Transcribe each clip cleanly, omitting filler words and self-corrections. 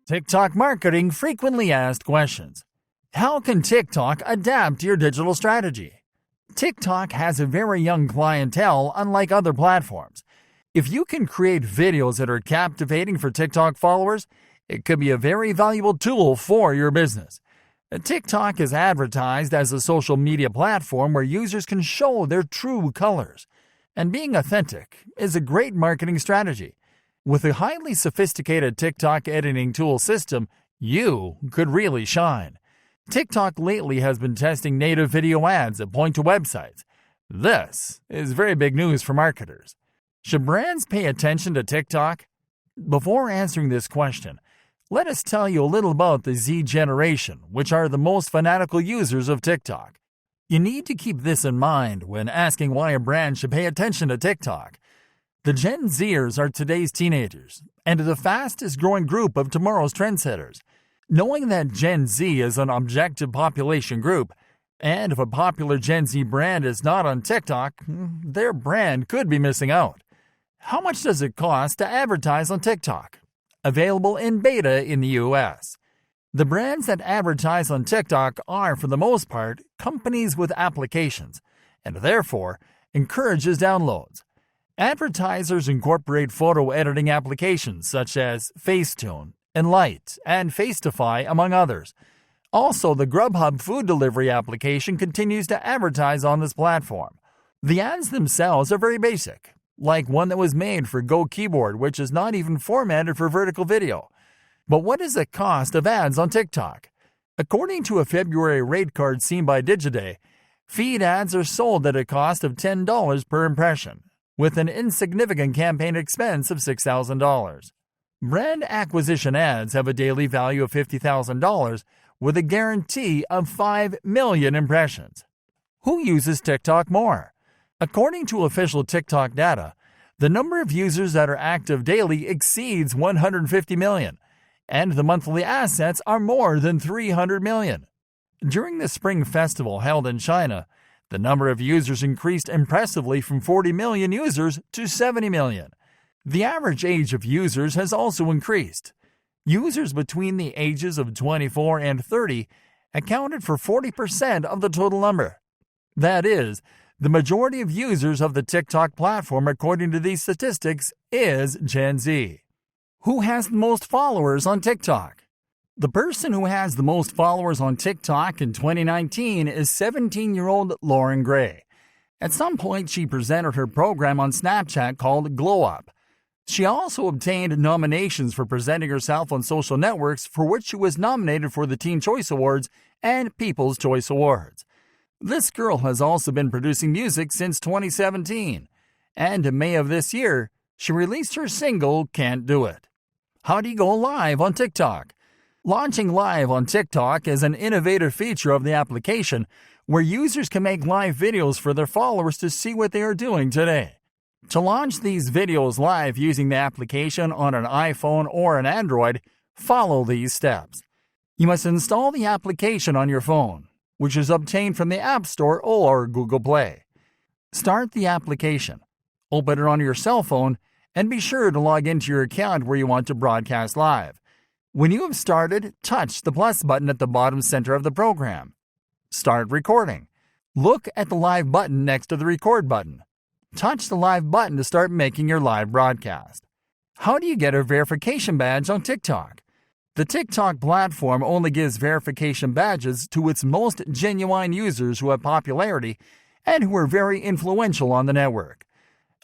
TikTok marketing frequently asked questions. How can TikTok adapt to your digital strategy? TikTok has a very young clientele, unlike other platforms. If you can create videos that are captivating for TikTok followers, it could be a very valuable tool for your business. TikTok is advertised as a social media platform where users can show their true colors. And being authentic is a great marketing strategy. With a highly sophisticated TikTok editing tool system, you could really shine. TikTok lately has been testing native video ads that point to websites. This is very big news for marketers. Should brands pay attention to TikTok? Before answering this question, let us tell you a little about the Z generation, which are the most fanatical users of TikTok. You need to keep this in mind when asking why a brand should pay attention to TikTok. The Gen Zers are today's teenagers and the fastest growing group of tomorrow's trendsetters. Knowing that Gen Z is an objective population group, and if a popular Gen Z brand is not on TikTok, their brand could be missing out. How much does it cost to advertise on TikTok? Available in beta in the US. The brands that advertise on TikTok are, for the most part, companies with applications, and therefore encourages downloads. Advertisers incorporate photo editing applications such as Facetune, Enlight, and Facetify, among others. Also, the Grubhub food delivery application continues to advertise on this platform. The ads themselves are very basic, like one that was made for Go Keyboard, which is not even formatted for vertical video. But what is the cost of ads on TikTok? According to a February rate card seen by Digiday, feed ads are sold at a cost of $10 per impression, with an insignificant campaign expense of $6,000. Brand acquisition ads have a daily value of $50,000 with a guarantee of 5 million impressions. Who uses TikTok more? According to official TikTok data, the number of users that are active daily exceeds 150 million, and the monthly assets are more than 300 million. During the Spring Festival held in China, the number of users increased impressively from 40 million users to 70 million. The average age of users has also increased. Users between the ages of 24 and 30 accounted for 40% of the total number. That is, the majority of users of the TikTok platform, according to these statistics, is Gen Z. Who has the most followers on TikTok? The person who has the most followers on TikTok in 2019 is 17-year-old Lauren Gray. At some point, she presented her program on Snapchat called Glow Up. She also obtained nominations for presenting herself on social networks, for which she was nominated for the Teen Choice Awards and People's Choice Awards. This girl has also been producing music since 2017, and in May of this year, she released her single, Can't Do It. How do you go live on TikTok? Launching live on TikTok is an innovative feature of the application where users can make live videos for their followers to see what they are doing today. To launch these videos live using the application on an iPhone or an Android, follow these steps. You must install the application on your phone, which is obtained from the App Store or Google Play. Start the application, open it on your cell phone, and be sure to log into your account where you want to broadcast live. When you have started, touch the plus button at the bottom center of the program. Start recording. Look at the live button next to the record button. Touch the live button to start making your live broadcast. How do you get a verification badge on TikTok? The TikTok platform only gives verification badges to its most genuine users who have popularity and who are very influential on the network.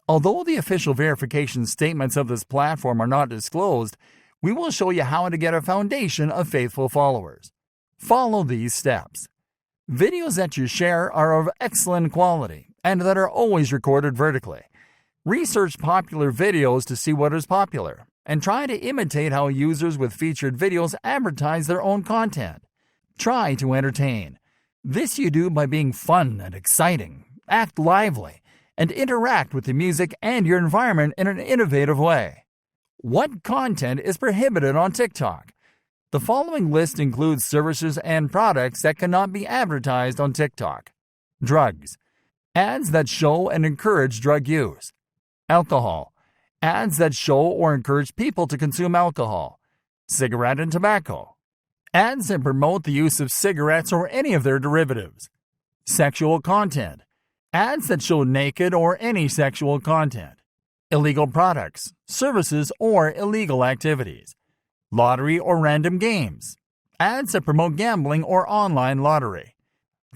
Although the official verification statements of this platform are not disclosed, we will show you how to get a foundation of faithful followers. Follow these steps. Videos that you share are of excellent quality and that are always recorded vertically. Research popular videos to see what is popular, and try to imitate how users with featured videos advertise their own content. Try to entertain. This you do by being fun and exciting, act lively, and interact with the music and your environment in an innovative way. What content is prohibited on TikTok? The following list includes services and products that cannot be advertised on TikTok. Drugs. Ads that show and encourage drug use. Alcohol. Ads that show or encourage people to consume alcohol. cigarette and tobacco, ads that promote the use of cigarettes or any of their derivatives, sexual content, ads that show naked or any sexual content, illegal products, services, or illegal activities, lottery or random games, ads that promote gambling or online lottery,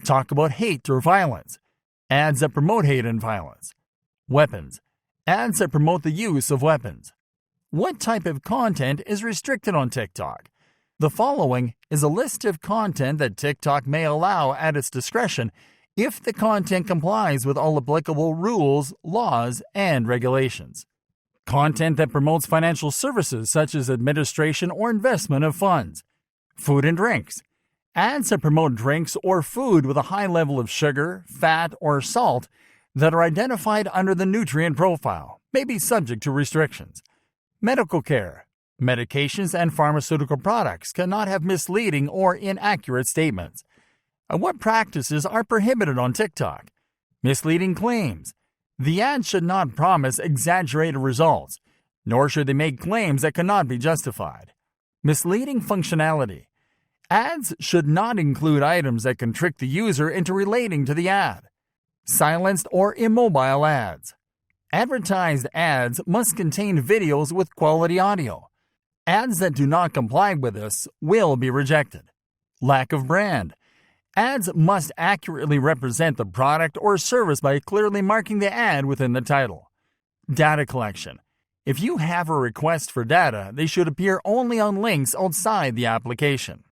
talk about hate or violence, ads that promote hate and violence, weapons, ads that promote the use of weapons. What type of content is restricted on TikTok? The following is a list of content that TikTok may allow at its discretion if the content complies with all applicable rules, laws, and regulations. Content that promotes financial services such as administration or investment of funds. Food and drinks. Ads that promote drinks or food with a high level of sugar, fat, or salt that are identified under the nutrient profile may be subject to restrictions. Medical care. Medications and pharmaceutical products cannot have misleading or inaccurate statements. What practices are prohibited on TikTok? Misleading claims. The ad should not promise exaggerated results, nor should they make claims that cannot be justified. Misleading functionality. Ads should not include items that can trick the user into relating to the ad. Silenced or immobile ads. Advertised ads must contain videos with quality audio. Ads that do not comply with this will be rejected. Lack of brand. Ads must accurately represent the product or service by clearly marking the ad within the title. Data collection. If you have a request for data, they should appear only on links outside the application.